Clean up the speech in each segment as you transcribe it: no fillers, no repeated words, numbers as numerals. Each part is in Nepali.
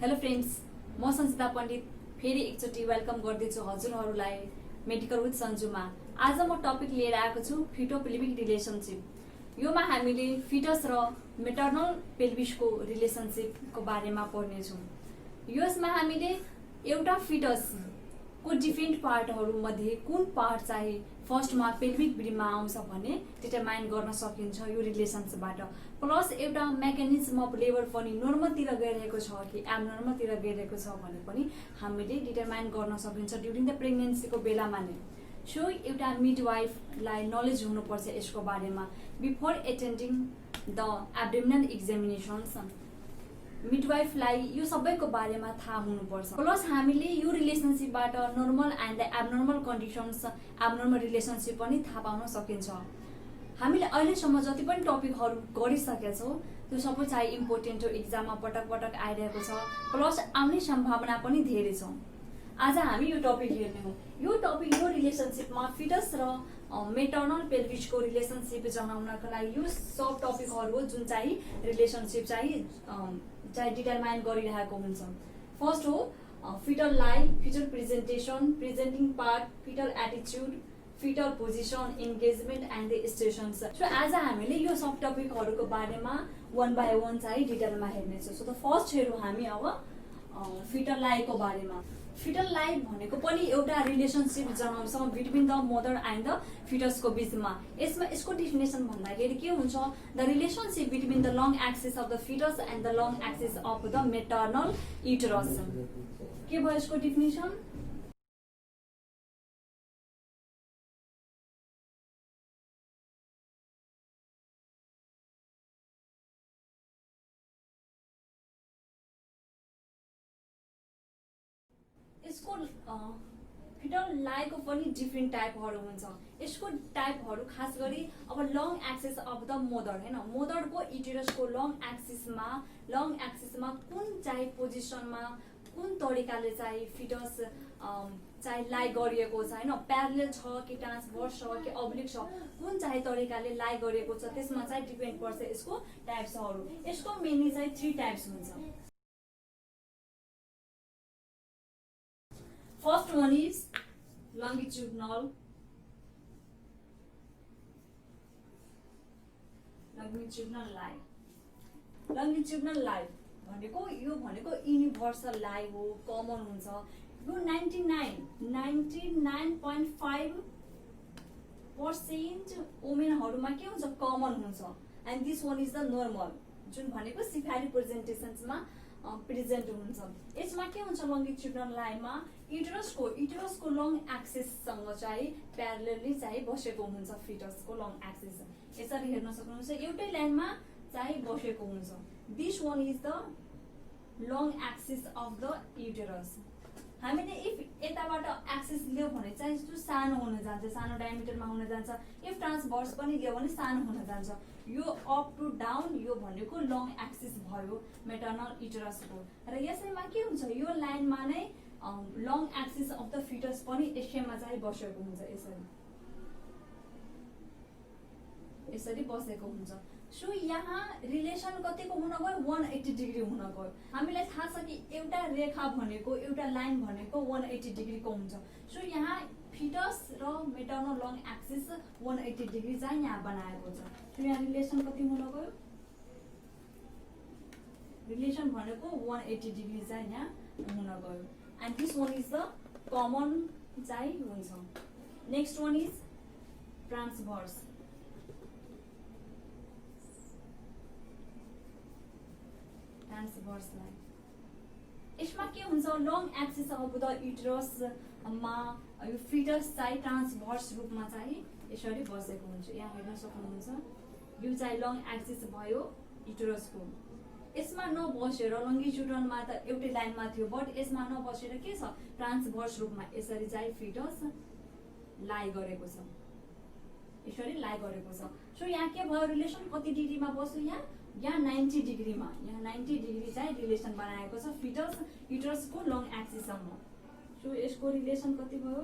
हेलो फ्रेंड्स, म संसिता पण्डित फेरि एकचोटि वेलकम गर्दैछु हजुरहरूलाई मेडिकल विथ सन्जुमा। आज म टपिक लिएर आएको छु फिटो पेल्भिक रिलेसनशिप। योमा हामीले फिटस र मेटर्नल पेल्भिसको रिलेसनशिपको बारेमा पढ्नेछौँ। यसमा हामीले एउटा फिटसको डिफ्रेन्ट पार्टहरू मध्ये कुन पार्ट चाहिँ फर्स्टमा पेल्भिक ब्रिममा आउँछ भन्ने डिटरमाइन गर्न सकिन्छ यो रिलेसनशिपबाट। प्लस एउटा मेकानिजम अफ लेबर पनि नर्मलतिर गइरहेको छ कि एबनर्मलतिर गइरहेको छ भन्ने पनि हामीले डिटरमाइन गर्न सकिन्छ ड्युरिङ द प्रेग्नेन्सीको बेलामा नै। सो एउटा मिडवाइफलाई नलेज हुनुपर्छ यसको बारेमा। Before attending the abdominal examinations मिडवाइफलाई यो सबैको बारेमा थाहा हुनुपर्छ। प्लस हामीले यो रिलेसनशिपबाट normal and abnormal conditions, abnormal relationship पनि थाहा पाउन सकिन्छ। हामीले अहिलेसम्म जति पनि टपिकहरू गरिसकेका छौँ त्यो सबै चाहिँ इम्पोर्टेन्ट हो, इक्जाममा पटक पटक आइरहेको छ, प्लस आउने सम्भावना पनि धेरै छ। आज हामी यो टपिक हेर्ने हो। यो टपिक यो रिलेसनशिपमा फिटस र मेटर्नल पेल्भिसको रिलेसनशिप जनाउनको लागि यो सब टपिकहरू हो जुन चाहिँ रिलेसनशिप चाहिँ डिटरमाइन गरिरहेको हुन्छ। फर्स्ट हो fetal life, fetal presentation, presenting part, fetal attitude, fetal position, engagement and the stations. So आज हामीले यो सब टपिकहरूको बारेमा वान बाई वान चाहिँ डिटेलमा हेर्नेछौँ। सो द फर्स्ट हेरौँ हामी अब फिटल लाइफको बारेमा। फिटल लाइफ भनेको पनि एउटा रिलेसनशिप जनाउँछ between the mother and the फिटसको बिचमा। यसमा यसको डिफिनेसन भन्दाखेरि के हुन्छ, the relationship between the long axis of the fetus and the long axis of the maternal uterus. के भयो यसको डिफिनेसन? यसको फिटल लाइफको पनि डिफ्रेन्ट टाइपहरू हुन्छ। यसको टाइपहरू खास गरी अब long axis of the mother हैन, मदरको युटेरसको लङ एक्सिसमा कुन चाहिँ पोजिसनमा कुन तरिकाले चाहिँ फिटस चाहिँ लाई गरिएको छ हैन, प्यारलल छ कि ट्रान्सभर्स छ कि अब्लिक छ, कुन चाहिँ तरिकाले लाई गरिएको छ त्यसमा चाहिँ डिपेन्ड पर्छ यसको टाइप्सहरू। यसको मेनली चाहिँ 3 टाइप्स हुन्छ। First one is longitudinal lie। longitudinal lie भनेको यो भनेको युनिभर्सल लाई हो, कमन हुन्छ। यो 99.5% वुमेनहरुमा के हुन्छ, कमन हुन्छ। And this one is the normal, जुन भनेको सिफाली प्रेजेन्टेसन्समा प्रेजेन्ट हुन्छ। यसमा के हुन्छ, लङ्गिट्युडनल लाइनमा युटरसको लङ एक्सिससँग चाहिँ प्यारलली चाहिँ बसेको हुन्छ फिटसको लङ एक्सिस। यसरी हेर्न सक्नुहुन्छ, एउटै लाइनमा चाहिँ बसेको हुन्छ। This one is the long axis of the uterus. हामीले इफ यताबाट एक्सिस लियो भने चाहिँ त्यो सानो हुन जान्छ, सानो डायमिटरमा हुन जान्छ। इफ ट्रान्सभर्स पनि लियो भने सानो हुन जान्छ। यो अप टु डाउन यो भनेको लङ एक्सिस भयो मेटर्नल युटरसको। र यसैमा के हुन्छ, यो लाइनमा नै long axis of the fetus पनि यसैमा चाहिँ बसेको हुन्छ। यसरी बसेको हुन्छ। सो यहाँ रिलेसन कतिको हुन गयो, 180 डिग्री हुन गयो। हामीलाई थाहा छ कि एउटा रेखा भनेको, एउटा लाइन भनेको 180 डिग्रीको हुन्छ। सो यहाँ फिटस र मेटर्नल लङ एक्सिस 180 डिग्री चाहिँ यहाँ बनाएको छ। सो यहाँ रिलेसन कति हुन गयो, रिलेसन भनेको 180 डिग्री चाहिँ यहाँ हुन गयो। And this one is the common चाहिँ हुन्छ। Next one is transverse. यसमा के हुन्छ, लङ एक्सिस अफ द युटरसमा यो फिटस चाहिँ ट्रान्सभर्स रूपमा चाहिँ यसरी बसेको हुन्छ। यहाँ हेर्न सक्नुहुन्छ, यो चाहिँ लङ एक्सिस भयो युटरसको। यसमा नबसेर लङ्गिट्युडनमा त एउटै लाइनमा थियो, बट यसमा नबसेर के छ, ट्रान्सभर्स रूपमा यसरी चाहिँ फिटस लाई गरेको छ, यसरी लाई गरेको छ। सो यहाँ के भयो, रिलेसन कति डिग्रीमा बस्यो, यहाँ 90 डिग्रीमा, यहाँ 90 डिग्री चाहिँ रिलेसन बनाएको छ फिटस युटरसको लङ एक्सिससम्म। सो यसको रिलेसन कति भयो,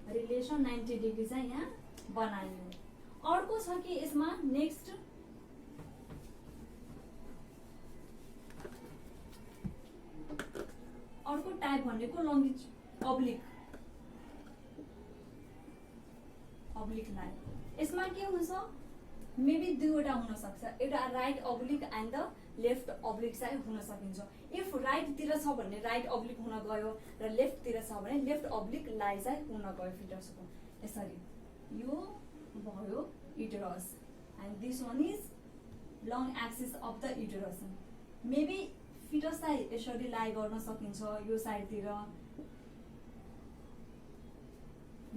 रिलेसन 90 डिग्री चाहिँ यहाँ बनायो। अर्को छ कि यसमा नेक्स्ट अर्को टाइप भनेको लङ्गिट्युड अब्लिक लाइन। यसमा के हुन्छ मेबी दुईवटा हुन सक्छ, एउटा right oblique and the left oblique चाहिँ हुन सकिन्छ। इफ राइटतिर छ भने राइट अब्लिक हुन गयो र लेफ्टतिर छ भने लेफ्ट अब्लिक लाई चाहिँ हुन गयो फिटसको। यसरी यो भयो uterus and this one is long axis of the uterus. Maybe फिटसलाई यसरी लाई गर्न सकिन्छ, यो साइडतिर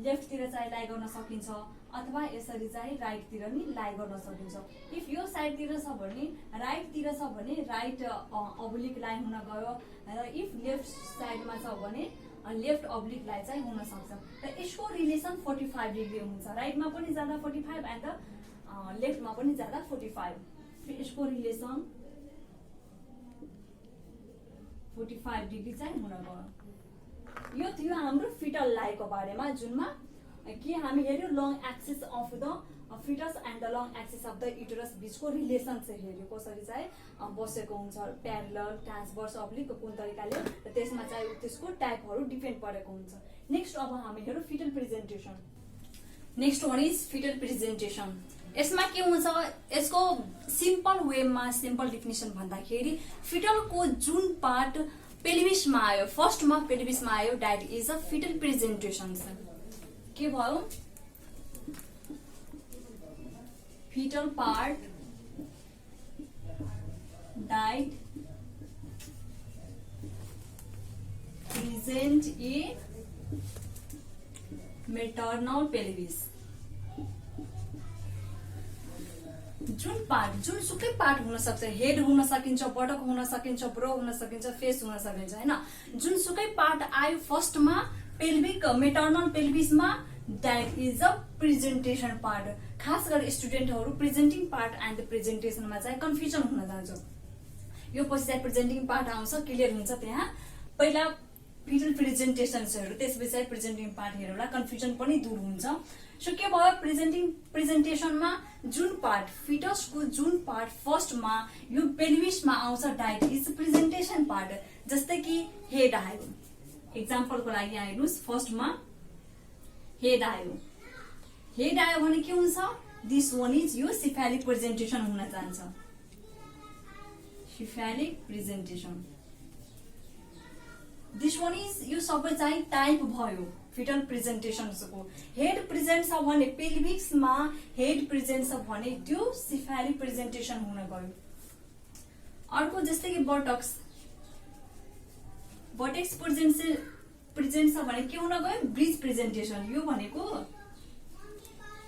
लेफ्टतिर चाहिँ लाई गर्न सकिन्छ, अथवा यसरी चाहिँ राइटतिर नि लाई गर्न सकिन्छ। इफ यो साइडतिर छ भने राइटतिर छ भने राइट अब्लिक लाई हुन गयो र इफ लेफ्ट साइडमा छ भने लेफ्ट अब्लिक लाई चाहिँ हुन सक्छ। र यसको रिलेसन 45 डिग्री हुन्छ, राइटमा पनि जाँदा 45 एन्ड लेफ्टमा पनि जाँदा 45। यसको रिलेसन 45 डिग्री चाहिँ हुन गयो। यो थियो हाम्रो फिटल लाइको बारेमा, जुनमा कि हामी हेर्यो long axis of the fetus and the long axis of the uterus बिचको रिलेसन चाहिँ हेर्यो, कसरी चाहिँ बसेको हुन्छ, प्यारलल, ट्रान्सभर्स, अब्लिक कुन तरिकाले, र त्यसमा चाहिँ त्यसको टाइपहरू डिपेन्ड परेको हुन्छ। नेक्स्ट अब हामी हेर्यो fetal presentation. Next one is fetal presentation. यसमा के हुन्छ, यसको सिम्पल वेमा सिम्पल डिफिनेसन भन्दाखेरि फिटलको जुन पार्ट पेल्भिसमा आयो, फर्स्टमा पेल्भिसमा आयो, that is a fetal presentation. के भयो, फिटल पार्ट डाइट प्रेजेन्ट इन मेटर्नल पेल्भिस। जुन पार्ट जुनसुकै पार्ट हुन सक्छ, हेड हुन सकिन्छ, बटक हुन सकिन्छ, ब्रो हुन सकिन्छ, फेस हुन सकिन्छ, हैन, जुनसुकै पार्ट आयो फर्स्टमा पेल्भिक मेटर्नल पेल्भिसमा, that is a presentation part. खास गरी स्टुडेन्टहरू प्रेजेन्टिङ पार्ट एन्ड द प्रेजेन्टेसनमा चाहिँ कन्फ्युजन हुन जान्छ। यो पछि चाहिँ प्रेजेन्टिङ पार्ट आउँछ, क्लियर हुन्छ। त्यहाँ पहिला फिटल प्रेजेन्टेसन्सहरू, त्यसपछि चाहिँ प्रेजेन्टिङ पार्ट हेर्नुलाई कन्फ्युजन पनि दूर हुन्छ। सो के भयो, प्रेजेन्टेसनमा जुन पार्ट फिटसको जुन पार्ट फर्स्टमा यो पेल्भिसमा आउँछ, द्याट इज प्रेजेन्टेसन पार्ट। जस्तै कि हेड आयो, एक्जाम्पलको लागि यहाँ हेर्नुहोस्, फर्स्टमा हेड आयो, हेड आयो भने के हुन्छ, दिस वान इज यो सिफेलिक प्रेजेन्टेसन हुन जान्छ, cephalic presentation. This one is यो सबै चाहिँ टाइप भयो फिटल प्रेजेन्टेसनको। हेड प्रेजेन्ट छ भने पेल्भिक्समा हेड प्रेजेन्ट छ भने त्यो सिफेलिक प्रेजेन्टेसन हुन गयो। अर्को जस्तै कि बटक्स प्रेजेन्ट छ भने के हुन गयो, ब्रिज प्रेजेन्टेसन। यो भनेको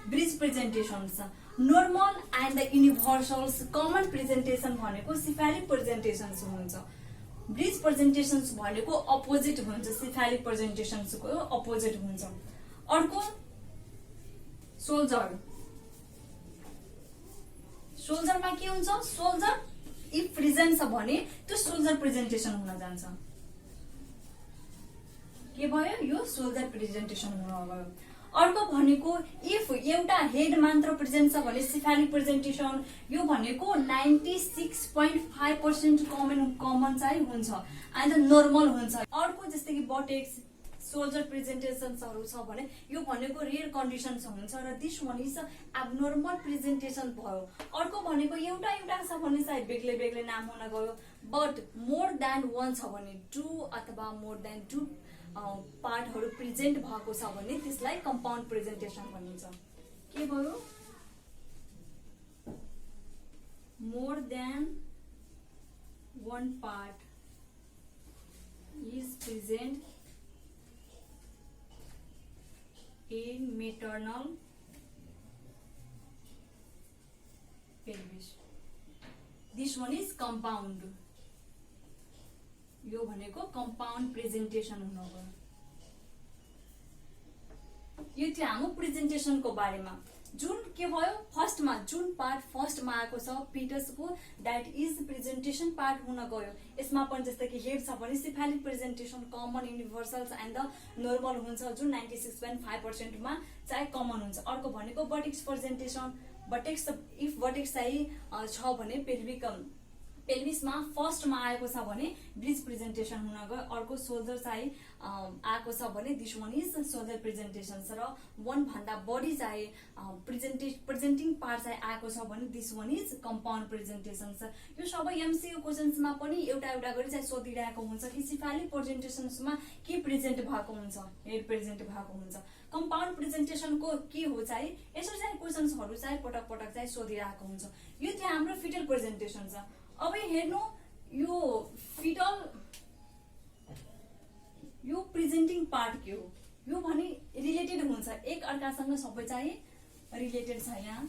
ब्रिज प्रेजेन्टेसन छ। Normal and the universals common presentation भनेको सिफेलिक प्रेजेन्टेसन हुन्छ। ब्रिज प्रेजेन्टेसन्स भनेको अपोजिट हुन्छ, सिफेलिक प्रेजेन्टेसन्सको अपोजिट हुन्छ। अर्को सोल्जर, सोल्जरमा के हुन्छ, सोल्जर इफ प्रेजेन्ट छ भने त्यो सोल्जर प्रेजेन्टेसन हुन जान्छ। के भयो, यो सोल्जर प्रेजेन्टेसन हुन गयो। अर्को भनेको इफ एउटा हेड मात्र प्रेजेन्ट छ भने सिफेलिक प्रेजेन्टेसन, यो भनेको 96.5% कमन चाहिँ हुन्छ एन्ड नर्मल हुन्छ। अर्को जस्तै कि बटेक्स सोल्जर प्रेजेन्टेसन्सहरू छ भने यो भनेको रेयर कन्डिसन्स हुन्छ र this one is abnormal presentation भयो। अर्को भनेको एउटा एउटा छ भने चाहिँ बेग्लै बेग्लै नाम हुन गयो, बट मोर देन वान छ भने 2 अथवा मोर देन 2 पार्टहरू प्रेजेन्ट भएको छ भने त्यसलाई कम्पाउन्ड प्रेजेन्टेसन भनिन्छ। के भयो, more than one part is present in maternal pelvis. This one is compound. यो भनेको compound presentation हुन गयो। यो थियो हाम्रो प्रेजेन्टेसन को बारेमा। जुन के भयो फर्स्टमा जुन पार्ट फर्स्टमा आएको छ फिटसको दैट इज प्रेजेन्टेसन पार्ट हुन गयो। यसमा पनि जस्तै कि हेड छ भने cephalic presentation common universals and the normal हुन्छ जुन 96.5% मा चाहिँ कमन हुन्छ। अर्को भनेको बटेक्स प्रेजेन्टेसन, बटेक्स इफ बटेक्स चाहिँ छ भने पेल्भिक पेल्भिसमा फर्स्टमा आएको छ भने ब्रिज प्रेजेन्टेसन हुन गयो, अर्को सोल्जर चाहिँ आएको छ भने this one is soldier presentation र वन भन्दा बढी चाहिँ प्रेजेन्टिङ पार्ट चाहिँ आएको छ भने this one is compound presentation. यो सबै एमसीक्यू क्वेशन्समा पनि एउटा एउटा गरी चाहिँ सोधिरहेको हुन्छ कि सिफाली प्रेजेन्टेसन्समा के प्रेजेन्ट भएको हुन्छ, हेड प्रेजेन्ट भएको हुन्छ। कम्पाउन्ड प्रेजेन्टेसनको के हो चाहिँ यसरी चाहिँ क्वेशन्सहरू चाहिँ पटक पटक चाहिँ सोधिरहेको हुन्छ। यो चाहिँ हाम्रो फिटल प्रेजेन्टेसन छ। अब हेर्नु यो फिटल यो प्रेजेन्टिङ पार्ट के हो, यो भने रिलेटेड हुन्छ, एक अर्कासँग सबै चाहिँ रिलेटेड छ। यहाँ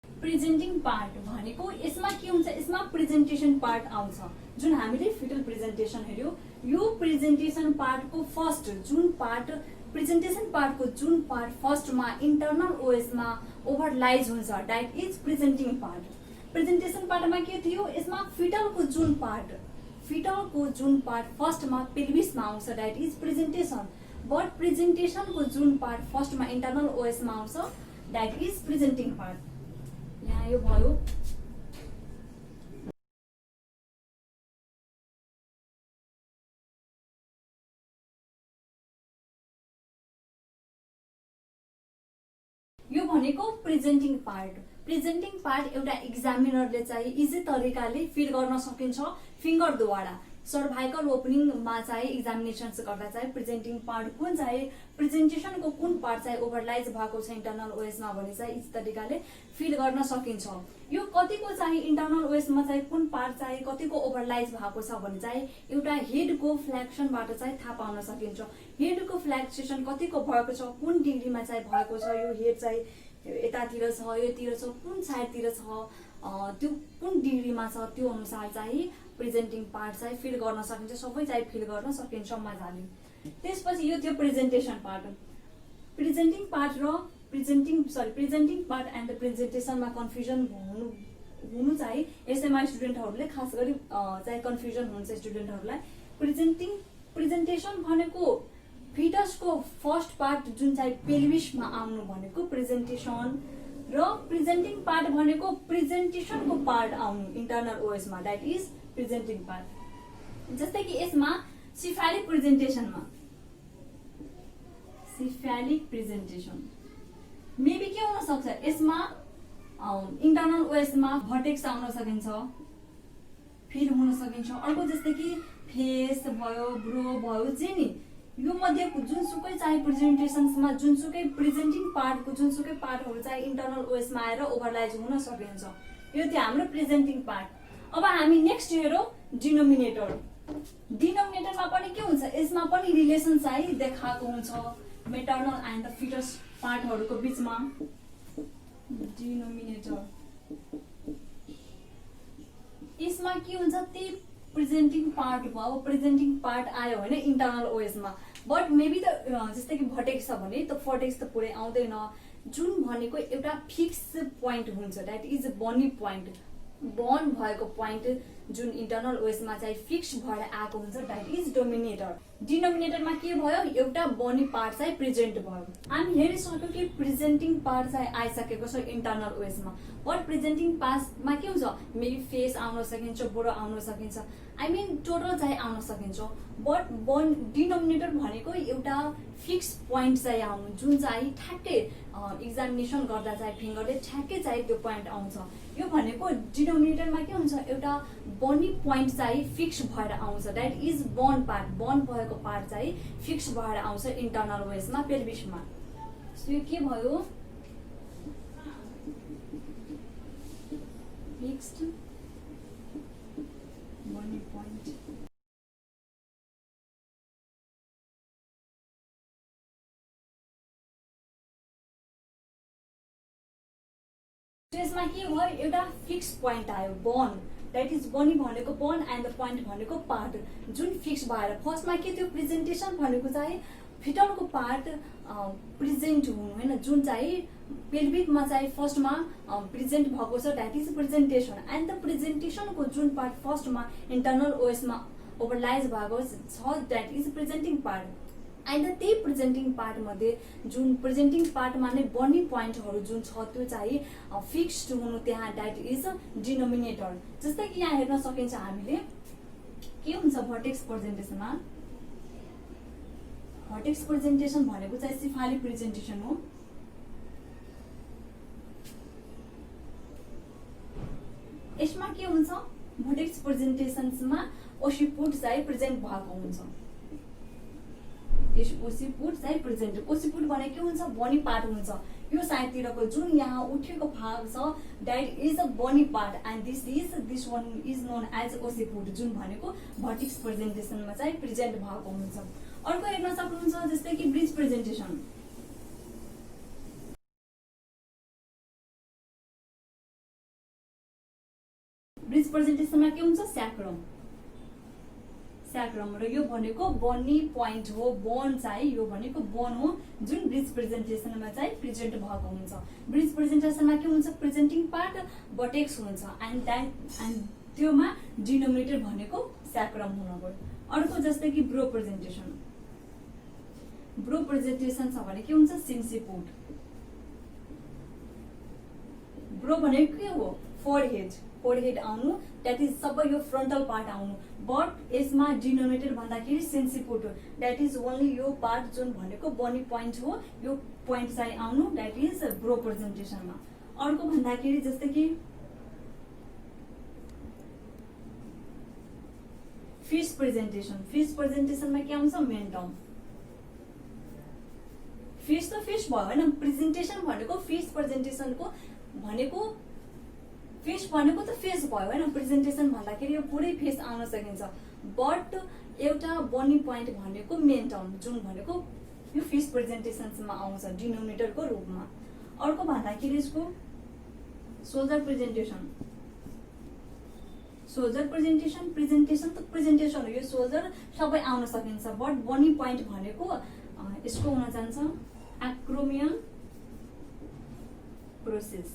प्रेजेन्टिङ पार्ट भनेको यसमा के हुन्छ, यसमा प्रेजेन्टेसन पार्ट आउँछ। जुन हामीले फिटल प्रेजेन्टेसन हेर्यो, यो प्रेजेन्टेसन पार्टको फर्स्ट जुन पार्ट प्रेजेन्टेसन पार्टको जुन पार्ट फर्स्टमा इन्टरनल ओएसमा ओभरलाइज हुन्छ that is presenting part. Presentation पार्टमा के थियो, यसमा फिटलको जुन पार्ट फर्स्टमा पेल्भिसमा आउँछ द्याट इज प्रेजेन्टेसन, बट प्रेजेन्टेसनको जुन पार्ट फर्स्टमा इन्टरनल ओएसमा आउँछ द्याट इज प्रेजेन्टिङ पार्ट। यहाँ यो भयो। यो भनेको प्रेजेन्टिङ पार्ट। प्रेजेन्टिङ पार्ट एउटा एक्जामिनरले चाहिँ इजी तरिकाले फिल गर्न सकिन्छ फिङ्गरद्वारा। सर्भाइकल ओपनिङमा चाहिँ एक्जामिनेसन्स गर्दा चाहिँ प्रेजेन्टिङ पार्ट कुन चाहिँ प्रेजेन्टेसनको कुन पार्ट चाहिँ ओभरलाइज भएको छ इन्टरनल ओएसमा भने चाहिँ इस तरिकाले फिल गर्न सकिन्छ। यो कतिको चाहिँ इन्टरनल ओएसमा चाहिँ कुन पार्ट चाहिँ कतिको ओभरलाइज भएको छ भने चाहिँ एउटा हेडको फ्लेक्सनबाट चाहिँ थाहा पाउन सकिन्छ। हेडको फ्लेक्सेसन कतिको भएको छ, कुन डिग्रीमा चाहिँ भएको छ, यो हेड चाहिँ यतातिर छ, योतिर छ, कुन साइडतिर छ, त्यो कुन डिग्रीमा छ, त्यो अनुसार चाहिँ प्रेजेन्टिङ पार्ट चाहिँ फिल गर्न सकिन्छ, सबै चाहिँ फिल गर्न सकिन्छ मजाले। त्यसपछि यो थियो प्रेजेन्टेसन पार्ट। प्रेजेन्टिङ पार्ट र प्रेजेन्टिङ पार्ट एन्ड द प्रेजेन्टेसनमा कन्फ्युजन हुनु चाहिँ एसएमआई स्टुडेन्टहरूले खास गरी चाहिँ कन्फ्युजन हुन्छ स्टुडेन्टहरूलाई। प्रेजेन्टेसन भनेको फिटसको फर्स्ट पार्ट जुन चाहिँ पेल्भिसमा आउनु भनेको प्रेजेन्टेसन र प्रेजेन्टिङ पार्ट भनेको प्रेजेन्टेसनको पार्ट आउनु इन्टरनल ओएसमा द्याट इज प्रेजेन्टिङ पार्ट। जस्तै कि यसमा सिफालिक प्रेजेन्टेसन मेबी के हुन सक्छ, यसमा इन्टरनल ओएसमा भर्टेक्स आउन सकिन्छ, फिल हुन सकिन्छ। अर्को जस्तै कि फेस भयो, ब्रो भयो, जे नि यो मध्येको जुनसुकै चाहिँ प्रेजेन्टेसन्समा जुनसुकै प्रेजेन्टिङ पार्टको जुनसुकै पार्टहरू चाहिँ इन्टरनल ओएसमा आएर ओभरलाइज हुन सकिन्छ। यो थियो हाम्रो प्रेजेन्टिङ पार्ट। अब हामी नेक्स्ट हेरौँ डिनोमिनेटर। डिनोमिनेटरमा पनि के हुन्छ, यसमा पनि रिलेसन चाहिँ देखाएको हुन्छ मेटर्नल एन्ड द फिटस पार्टहरूको बिचमा। डिनोमिनेटर यसमा के हुन्छ, त्यही प्रेजेन्टिङ पार्ट भयो, प्रेजेन्टिङ पार्ट आयो भने इन्टरनल ओएसमा, बट मेबी त जस्तै कि भर्टेक्स छ भने त भर्टेक्स त पुरै आउँदैन। जुन भनेको एउटा फिक्स पोइन्ट हुन्छ द्याट इज बर्नी पोइन्ट, बर्न भएको पोइन्ट जुन इन्टरनल ओएसमा चाहिँ फिक्स भएर आएको हुन्छ द्याट इज डोमिनेटर। डिनोमिनेटरमा के भयो, एउटा बर्नी पार्ट चाहिँ प्रेजेन्ट भयो। हामी हेरिसक्यौँ कि प्रेजेन्टिङ पार्ट चाहिँ आइसकेको छ इन्टरनल ओएसमा, बट प्रेजेन्टिङ पार्टमा के हुन्छ, मेबी फेस आउन सकिन्छ, बोरो आउन सकिन्छ, आई मिन टोटल चाहिँ आउन सकिन्छ। बट डिनोमिनेटर भनेको एउटा फिक्स पोइन्ट चाहिँ आउनु, जुन चाहिँ ठ्याक्कै एक्जामिनेसन गर्दा चाहिँ फिङ्गरले ठ्याक्कै चाहिँ त्यो पोइन्ट आउँछ। यो भनेको डिनोमिनेटरमा के हुन्छ, एउटा बर्नी पोइन्ट चाहिँ फिक्स भएर आउँछ that is burn part, burn भएको पार्ट चाहिँ फिक्स भएर आउँछ इन्टरनल ओएसमा पेल्भिसमा। सो यो के भयो, फिक्स्ड बर्नी पोइन्ट। यसमा के भयो, एउटा फिक्स पोइन्ट आयो बर्न, द्याट इज बर्नी भनेको बर्न एन्ड द पोइन्ट भनेको पार्ट जुन फिक्स भएर। फर्स्टमा के थियो, प्रेजेन्टेसन भनेको चाहिँ फिटलको पार्ट प्रेजेन्ट हुनु होइन, जुन चाहिँ पेल्भिकमा चाहिँ फर्स्टमा प्रेजेन्ट भएको छ that is presentation, and the प्रेजेन्टेसनको जुन पार्ट फर्स्टमा इन्टरनल ओएसमा ओभरलाइज भएको छ that is presenting part. And त्यही प्रेजेन्टिङ पार्ट मध्ये जुन प्रेजेन्टिङ पार्टमा नै बर्नी पोइन्टहरू जुन छ त्यो चाहिँ फिक्स्ड हुनु त्यहाँ द्याट इज डिनोमिनेटर। जस्तै कि यहाँ हेर्न सकिन्छ हामीले के हुन्छ भर्टेक्स प्रेजेन्टेसनमा, भर्टेक्स प्रेजेन्टेसन भनेको चाहिँ सिफाली प्रेजेन्टेसन हो। यसमा के हुन्छ भर्टेक्स प्रेजेन्टेसनमा ओसिपुट चाहिँ प्रेजेन्ट भएको हुन्छ। यस ओसिपुट चाहिँ प्रेजेन्ट, ओसिपुट भने के हुन्छ बनी पार्ट हुन्छ। यो साइडतिरको जुन यहाँ उठेको भाग छ that is a bony part and this one is known as occiput जुन भनेको भर्टेक्स प्रेजेन्टेसनमा चाहिँ प्रेजेन्ट भएको हुन्छ। अर्को हेर्न सक्नुहुन्छ जस्तै कि ब्रिज प्रेजेन्टेसन। ब्रिज प्रेजेन्टेसनमा के हुन्छ स्याक्रम, स्याक्रम र यो भनेको बर्नी पोइन्ट हो। बोन चाहिँ यो भनेको बोन हो जुन ब्रिज प्रेजेन्टेसनमा चाहिँ प्रेजेन्ट भएको हुन्छ। ब्रिज प्रेजेन्टेसनमा के हुन्छ प्रेजेन्टिङ पार्ट भर्टेक्स हुन्छ एन्ड त्योमा डिनोमिनेटर भनेको स्याक्रम हुन गयो। अर्को जस्तै कि ब्रो प्रेजेन्टेसन, ब्रो प्रेजेन्टेसन छ भने के हुन्छ सिन्सिपुट। ब्रो भनेको के हो फोरहेड, फोरहेड आउनु द्याट इज सबै यो फ्रन्टल पार्ट आउनु, बट यसमा डिनोमिनेटर भन्दाखेरि सेन्सिपुट हो द्याट इज ओन्ली यो पार्ट जुन भनेको बनी पोइन्ट हो यो पोइन्ट चाहिँ आउनु द्याट इज ब्रो प्रेजेन्टेसनमा। अर्को भन्दाखेरि जस्तै कि फिस प्रेजेन्टेसन, फिस प्रेजेन्टेसनमा के आउँछ मेन टर्म। फिस त फिस भयो होइन, प्रेजेन्टेसन भनेको फिस प्रेजेन्टेसनको भनेको फेस भनेको त फेस भयो होइन, प्रेजेन्टेसन भन्दाखेरि यो पुरै फेस आउन सकिन्छ, बट एउटा बर्नी पोइन्ट भनेको मेन टर्म जुन भनेको यो फेस प्रेजेन्टेसनमा आउँछ डिनोमिनेटरको रूपमा। अर्को भन्दाखेरि यसको soldier presentation, soldier presentation, presentation त प्रेजेन्टेसन हो, यो सोल्जर सबै आउन सकिन्छ, बट बर्नी पोइन्ट भनेको यसको हुन जान्छ एक्रोमियन प्रोसेस।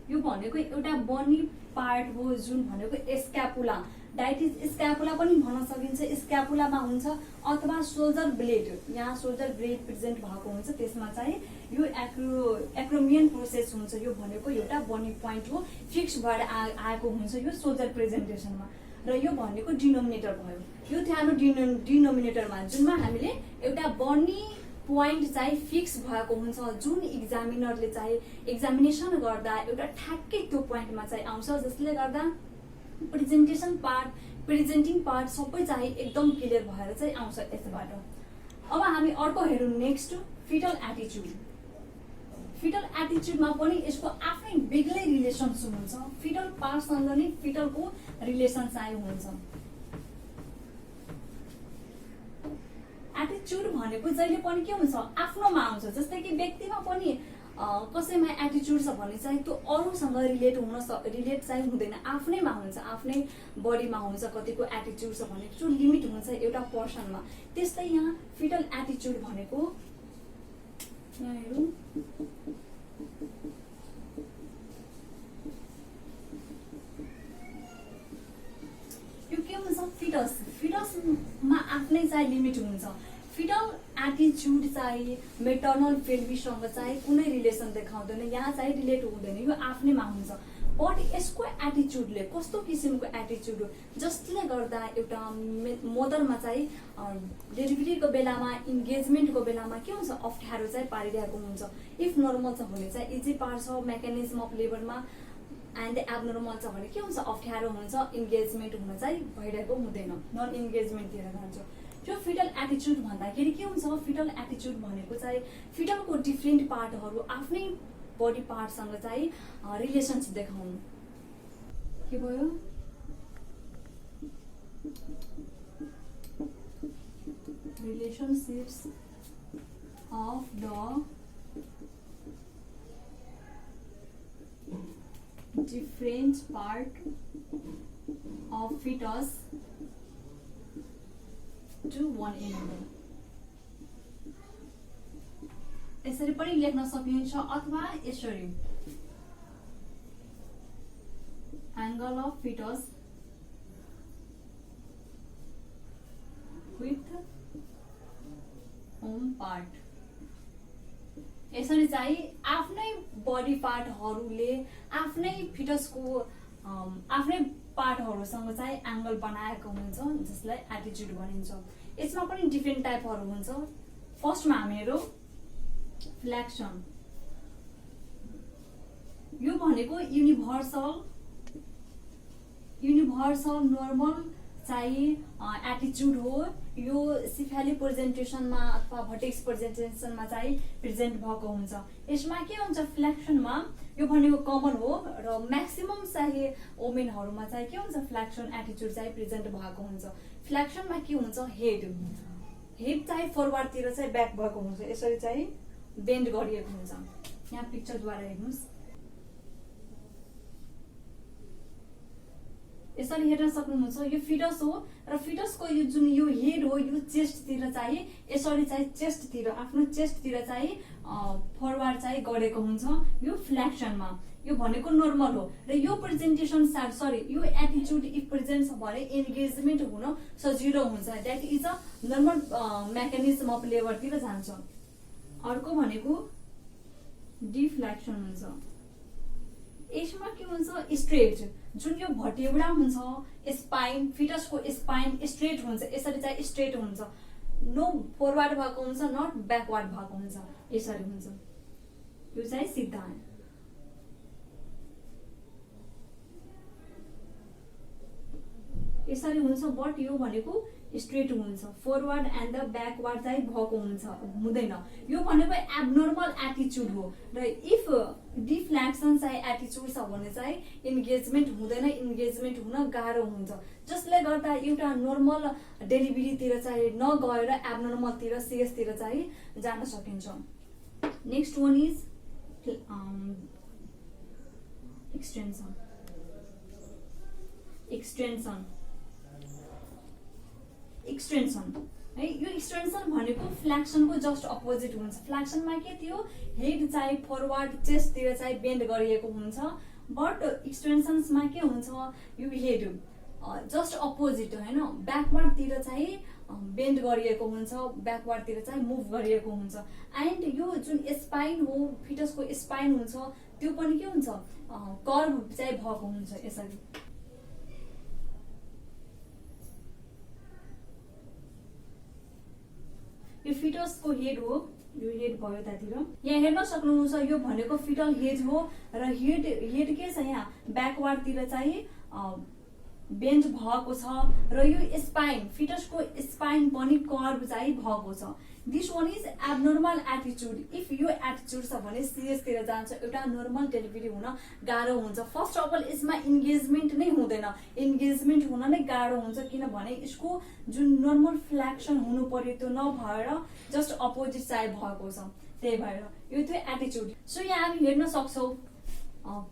यो भनेको एउटा बर्नी पार्ट हो जुन भनेको स्क्यापुला, द्याट इज स्क्यापुला पनि भन्न सकिन्छ, स्क्यापुलामा हुन्छ अथवा सोल्जर ब्लेड, यहाँ सोल्जर ब्लेड प्रेजेन्ट भएको हुन्छ त्यसमा चाहिँ यो एक्रोमियन प्रोसेस हुन्छ। यो भनेको एउटा बर्नी पोइन्ट हो फिक्स भएर आएको हुन्छ यो सोल्जर प्रेजेन्टेसनमा र यो भनेको डिनोमिनेटर भयो। यो सानो डिनोमिनेटरमा जुनमा हामीले एउटा बर्नी पोइन्ट चाहिँ फिक्स भएको हुन्छ जुन इक्जामिनरले चाहिँ एक्जामिनेसन गर्दा एउटा ठ्याक्कै त्यो पोइन्टमा चाहिँ आउँछ, जसले गर्दा प्रेजेन्टिङ पार्ट सबै चाहिँ एकदम क्लियर भएर चाहिँ आउँछ यसबाट। अब हामी अर्को हेरौँ नेक्स्ट फिटल एटिच्युड। फिटल एटिच्युडमा पनि यसको आफ्नै बेग्लै रिलेसन्स हुन्छ, फिटल पार्टसँग नै फिटलको रिलेसन चाहिँ हुन्छ। एटिच्युड भनेको जहिले पनि के हुन्छ आफ्नोमा आउँछ, जस्तै कि व्यक्तिमा पनि कसैमा एटिच्युड छ भने चाहिँ त्यो अरूसँग रिलेट चाहिँ हुँदैन, आफ्नैमा हुन्छ, आफ्नै बडीमा हुन्छ कतिको एटिच्युड छ भने जो लिमिट हुन्छ एउटा पर्सनमा। त्यस्तै यहाँ फिटल एटिच्युड भनेको यहाँ हेरौँ यो के हुन्छ फिटसमा आफ्नै चाहिँ लिमिट हुन्छ। फिटल एटिच्युड चाहिँ मेटर्नल पेल्भिससँग चाहिँ कुनै रिलेसन देखाउँदैन, यहाँ चाहिँ रिलेट हुँदैन, यो आफ्नैमा हुन्छ। बट यसको एटिच्युडले कस्तो किसिमको एटिच्युड हो जसले गर्दा एउटा मदरमा चाहिँ डेलिभरीको बेलामा इन्गेजमेन्टको बेलामा के हुन्छ अप्ठ्यारो चाहिँ पारिरहेको हुन्छ। इफ नर्मल छ भने चाहिँ इजी पार्छ मेकानिजम अफ लेबरमा, एन्ड एबनर्मल छ भने के हुन्छ अप्ठ्यारो हुन्छ, इन्गेजमेन्ट हुन चाहिँ भइरहेको हुँदैन, नन इन्गेजमेन्टतिर जान्छ। त्यो फिटल एटिच्युड भन्दाखेरि के हुन्छ, फिटल एटिच्युड भनेको चाहिँ फिटलको डिफ्रेन्ट पार्टहरू आफ्नै बडी पार्टसँग चाहिँ रिलेसन्स देखाउनु। के भयो relationships of the different part of fetus to one another। यसरी पनि लेख्न सकिन्छ अथवा यसरी angle of fetus with home part. यसरी चाहिँ आफ्नै बडी पार्टहरूले आफ्नै फिटसको आफ्नै पार्टहरूसँग चाहिँ एंगल बनाएको हुन्छ जसलाई एटिट्युड भनिन्छ। यसमा पनि डिफ्रेन्ट टाइपहरू हुन्छ। फर्स्टमा हामी हेरौँ फ्लेक्सन। यो भनेको युनिभर्सल नर्मल चाहिँ एटिट्युड हो। यो सिफेलिक प्रेजेन्टेसनमा अथवा भर्टेक्स प्रेजेन्टेसनमा चाहिँ प्रेजेन्ट भएको हुन्छ। यसमा के हुन्छ फ्लेक्सनमा यो भनेको कमन हो र म्याक्सिमम चाहिँ वुमेनहरुमा चाहिँ के हुन्छ फ्लेक्सन एटिट्युड चाहिँ प्रेजेन्ट भएको हुन्छ। फ्लेक्सनमा के हुन्छ हेड चाहिँ फरवर्डतिर चाहिँ ब्याक भएको हुन्छ। यसरी चाहिँ बेन्ड गरिएको हुन्छ। यहाँ पिक्चरद्वारा हेर्नुस्। यसरी हेर्न सक्नुहुन्छ यो फिटस हो र फिटसको यो जुन यो हेड हो यो चेस्टतिर चाहिँ यसरी चाहिँ चेस्टतिर आफ्नो चेस्टतिर चाहिँ फरवर्ड चाहिँ गरेको हुन्छ यो फ्लेक्सनमा। यो भनेको नर्मल हो र यो प्रेजेन्टेसन यो एटिट्युड इफ प्रेजेन्ट छ भने एन्गेजमेन्ट हुन सजिलो हुन्छ। That is a normal mechanism of लेबरतिर जान्छ। अर्को भनेको डिफ्लेक्सन हुन्छ। यसमा के हुन्छ स्ट्रेट जुन यो भटेबुडा हुन्छ स्पाइन फिटसको स्पाइन स्ट्रेट हुन्छ। यसरी चाहिँ स्ट्रेट हुन्छ। नो फरवर्ड भएको हुन्छ नट ब्याकवर्ड भएको हुन्छ। यसरी हुन्छ। यो चाहिँ सिधा यसरी हुन्छ बट यो भनेको स्ट्रेट हुन्छ। फरवर्ड एन्ड द ब्याकवर्ड चाहिँ भएको हुँदैन। यो भनेको एबनर्मल एटिट्युड हो र इफ डिफ्लेक्सन चाहिँ एटिट्युड छ भने चाहिँ इन्गेजमेन्ट हुँदैन। इन्गेजमेन्ट हुन गाह्रो हुन्छ जसले गर्दा एउटा नर्मल डेलिभरीतिर चाहिँ नगएर एबनर्मलतिर सीएसतिर चाहिँ जान सकिन्छ। Next one is extension. है यो एक्सटेन्सन भनेको फ्लेक्सनको जस्ट अपोजिट हुन्छ। फ्लेक्सनमा के थियो हेड चाहिँ फरवर्ड चेस्टतिर चाहिँ बेन्ड गरिएको हुन्छ बट एक्सटेन्सनमा के हुन्छ यो हेड जस्ट अपोजिट हैन ब्याकवर्डतिर चाहिँ बेन्ड गरिएको हुन्छ ब्याकवर्डतिर चाहिँ मुभ गरिएको हुन्छ। एन्ड यो जुन स्पाइन हो फिटसको स्पाइन हुन्छ त्यो पनि के हुन्छ कर्भ चाहिँ भएको हुन्छ। यसरी यो फिटसको हेड हो। यो हेड भयो त्यतिर यहाँ हेर्न सक्नुहुन्छ। यो भनेको फिटल हेड हो र हेड के छ यहाँ ब्याकवर्डतिर चाहिँ बेन्ड भएको छ र यो स्पाइन फिटसको स्पाइन पनि कर्भ चाहिँ भएको छ। This one is abnormal attitude. If यो एटिट्युड छ भने सीएसतिर जान्छ। एउटा नर्मल डेलिभरी हुन गाह्रो हुन्छ। फर्स्ट अफ अल यसमा इन्गेजमेन्ट नै हुँदैन। इन्गेजमेन्ट हुन नै गाह्रो हुन्छ किनभने यसको जुन नर्मल फ्लेक्सन हुनु पर्यो त्यो नभएर जस्ट अपोजिट चाहिँ भएको छ। त्यही भएर यो थियो एटिट्युड। सो यहाँ हामी हेर्न सक्छौँ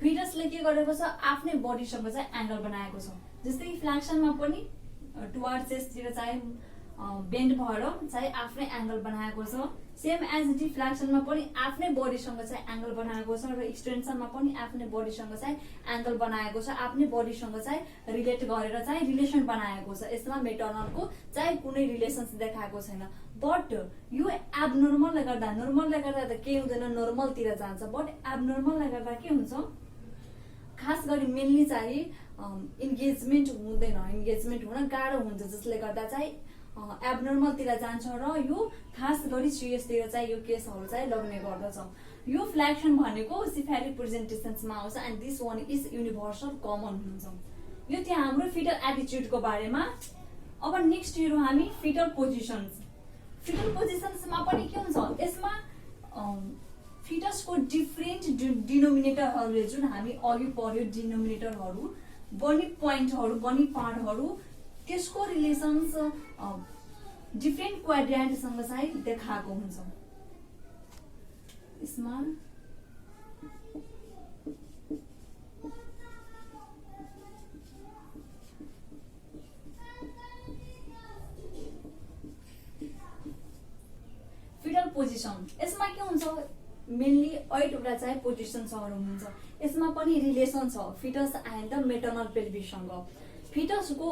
फिटसले के गरेको छ आफ्नै बडीसँग चाहिँ एंगल बनाएको छ। जस्तै फ्लेक्सनमा पनि टुवर्ड चेस्टतिर चाहिँ बेन्ड भएर चाहिँ आफ्नै एंगल बनाएको छ। सेम एज डिफ्लेक्सनमा पनि आफ्नै बडीसँग चाहिँ एंगल बनाएको छ र एक्सटेन्सनमा पनि आफ्नै बडीसँग चाहिँ एंगल बनाएको छ। आफ्नै बडीसँग चाहिँ रिलेट गरेर चाहिँ रिलेसन बनाएको छ। यसमा मेटर्नलको चाहिँ कुनै रिलेसन्स देखाएको छैन। बट यो एबनर्मलले गर्दा नर्मलले गर्दा त के हुँदैन नर्मलतिर जान्छ बट एबनर्मलले गर्दा के हुन्छ खास गरी मेनली चाहिँ इन्गेजमेन्ट हुँदैन। इन्गेजमेन्ट हुन गाह्रो हुन्छ जसले गर्दा चाहिँ एबनर्मलतिर जान्छ र यो खास गरी सीएसतिर चाहिँ यो केसहरू चाहिँ लग्ने गर्दछ। यो फ्लेक्सन भनेको सिफेलिक प्रेजेन्टेसन्समा आउँछ and this one is universal common हुन्छ। यो थियो हाम्रो फिटल एटिट्युडको बारेमा। अब नेक्स्ट हेरौँ हामी फिटल पोजिसन्स। फिटल पोजिसन्समा पनि के हुन्छ यसमा फिटसको डिफ्रेन्ट डिनोमिनेटरहरूले जुन हामी अघि पढ्यो डिनोमिनेटरहरू बनी पोइन्टहरू बनी पार्टहरू त्यसको रिलेसन्स डिफ्रेन्ट क्वाड्रेन्टसँग चाहिँ देखाएको हुन्छ। यसमा फिटल पोजिसन यसमा के हुन्छ मेनली 8 वटा चाहिँ पोजिसन्सहरू हुन्छ। यसमा पनि रिलेसन छ फिटस एन्ड द मेटर्नल पेल्भिससँग। फिटसको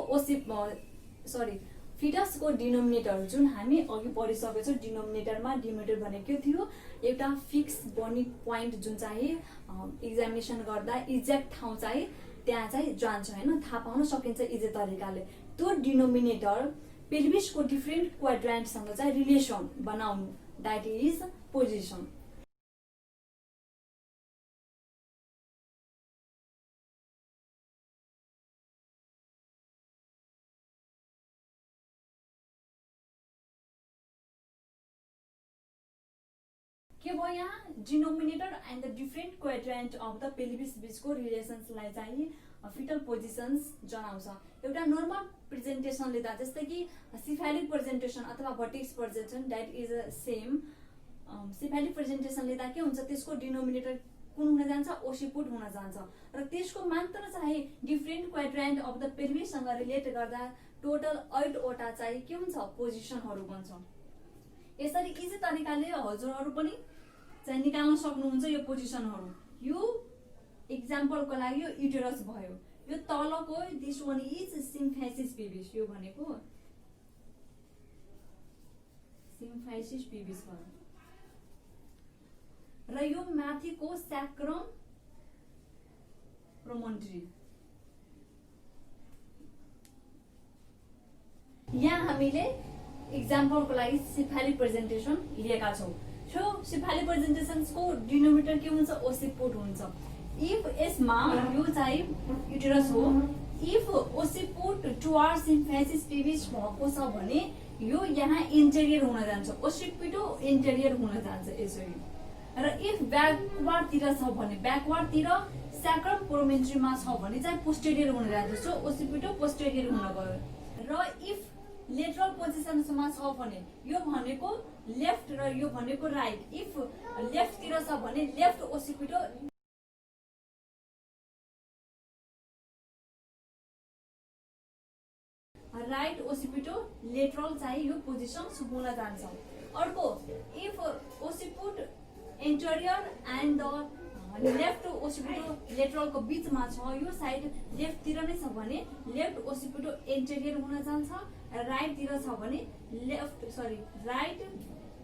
फिटसको डिनोमिनेटर जुन हामी अघि पढिसकेको छौँ, डिनोमिनेटरमा डिनोमिनेटर भनेको थियो एउटा फिक्स बर्निङ पोइन्ट जुन चाहिँ एक्जामिनेसन गर्दा एक्ज्याक्ट ठाउँ चाहिँ त्यहाँ चाहिँ जान्छ होइन, थाहा पाउन सकिन्छ इजी तरिकाले। त्यो डिनोमिनेटर पेल्भिसको डिफ्रेन्ट क्वाड्रान्टसँग चाहिँ रिलेसन बनाउनु, द्याट इज पोजिसन। के भयो यहाँ denominator and the different quadrant of the pelvis बिचको रिलेसन्सलाई चाहिँ फिटल पोजिसन्स जनाउँछ। एउटा नर्मल प्रेजेन्टेसन लिँदा जस्तै कि सिफेलिक प्रेजेन्टेसन अथवा vertex presentation that is same. Cephalic presentation लिँदा के हुन्छ, त्यसको डिनोमिनेटर कुन हुन जान्छ, ओसिपुट हुन जान्छ र त्यसको मात्र चाहिँ different quadrant of the पेल्भिससँग relate गर्दा टोटल 8 वटा चाहिँ के हुन्छ, पोजिसनहरू बन्छ। यसरी इजी तरिकाले हजुरहरू पनि चाहिँ निकाल्न सक्नुहुन्छ यो पोजिसनहरू। यो एक्जाम्पलको लागि यो युटेरस भयो, यो तलको this one is symphysis pelvis, यो भनेको सिम्फाइसिस पेल्भिस भयो र यो माथिको स्याक्रम प्रोमोन्ट्री। यहाँ हामीले एक्जाम्पलको लागि सिफेलिक प्रेजेन्टेसन लिएका छौँ। सो सिफेलिक प्रेजेन्टेसनको डिनोमिनेटर के हुन्छ, ओसिपुट हुन्छ। इफ यसमा यो चाहिँ युटेरस हो, इफ ओसिपुट टुवार्ड सिम्फाइसिस पेल्भिस भएको छ भने यो यहाँ इन्टेरियर हुन जान्छ, ओसिपिटो इन्टेरियर हुन जान्छ यसरी। र इफ ब्याकवार्डतिर छ भने, ब्याकवार्डतिर स्याक्रम प्रोमोन्ट्रीमा छ भने चाहिँ पोस्टेरियर हुन जान्छ, सो ओसिपिटो पोस्टेरियर हुन गयो। र इफ लेटरल पोजिसनमा छ भने यो भनेको लेफ्ट र यो भनेको राइट। इफ लेफ्टतिर छ भने left occipito right occipito lateral चाहिँ यो पोजिसन हुन जान्छ। अर्को if occiput anterior and the left occipito लेटरलको बिचमा छ, यो साइड लेफ्टतिर नै छ भने लेफ्ट ओसिपिटो एन्टेरियर हुन जान्छ, राइटतिर छ भने राइट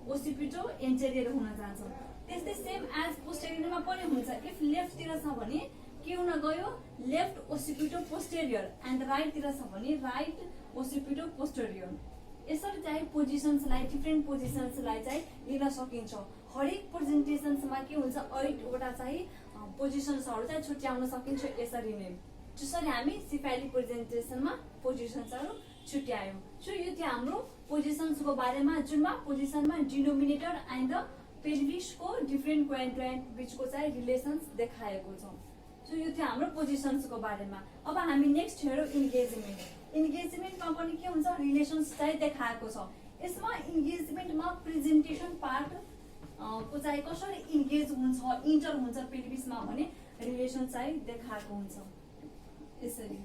ओसिपिटो एन्टेरियर हुन जान्छ। त्यस्तै सेम एज पोस्टेरियरमा पनि हुन्छ। इफ लेफ्टतिर छ भने के हुन गयो, लेफ्ट ओसिपिटो पोस्टेरियर एन्ड राइटतिर छ भने राइट ओसिपिटो पोस्टेरियर। यसरी चाहिँ पोजिसन्सलाई, डिफ्रेन्ट पोजिसन्सलाई चाहिँ लिन सकिन्छ। हरेक प्रेजेन्टेसन्समा के हुन्छ, 8 वटा चाहिँ पोजिसन्सहरू चाहिँ छुट्याउन सकिन्छ यसरी नै, जसरी हामी सिफेलिक प्रेजेन्टेसनमा पोजिसन्सहरू छुट्यायौँ। सो यो थियो हाम्रो पोजिसन्सको बारेमा, जुनमा पोजिसनमा डिनोमिनेटर एन्ड द पेल्भिसको डिफ्रेन्ट क्वाड्रान्ट बिचको चाहिँ रिलेसन्स देखाएको छ। सो यो थियो हाम्रो पोजिसन्सको बारेमा। अब हामी नेक्स्ट हेरौँ इन्गेजमेन्ट। इन्गेजमेन्टमा पनि के हुन्छ, रिलेसन्स चाहिँ देखाएको छ। यसमा इन्गेजमेन्टमा प्रेजेन्टेसन पार्ट को चाहिँ कसरी इन्गेज हुन्छ, इन्टर हुन्छ पेल्भिसमा भने रिलेसन चाहिँ देखाएको हुन्छ यसरी।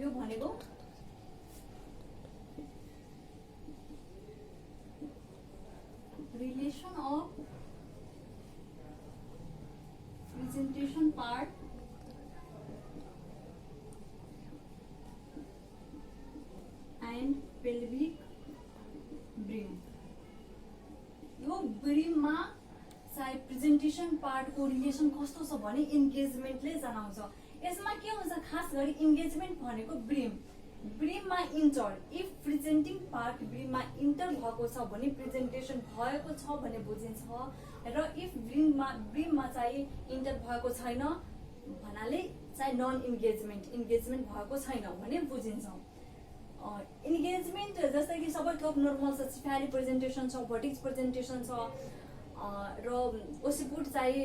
यो भनेको relation of presentation part and pelvic brim. यो ब्रिममा चाहिँ प्रेजेन्टेसन पार्टको रिलेसन कस्तो छ भने इन्गेजमेन्टले जनाउँछ। यसमा के हुन्छ, खास गरी इन्गेजमेन्ट भनेको ब्रिममा इन्टर। इफ प्रेजेन्टिङ पार्ट ब्रिममा इन्टर भएको छ भने प्रेजेन्टेसन भएको छ भने बुझिन्छ, र इफ ब्रिममा चाहिँ इन्टर भएको छैन भन्नाले चाहिँ नन इन्गेजमेन्ट भएको छैन भने बुझिन्छ। इन्गेजमेन्ट जस्तै कि सबै थोक नर्मल छ, सिफेलिक प्रेजेन्टेसन छ, भर्टेक्स प्रेजेन्टेसन छ, र ओसिपुट चाहिँ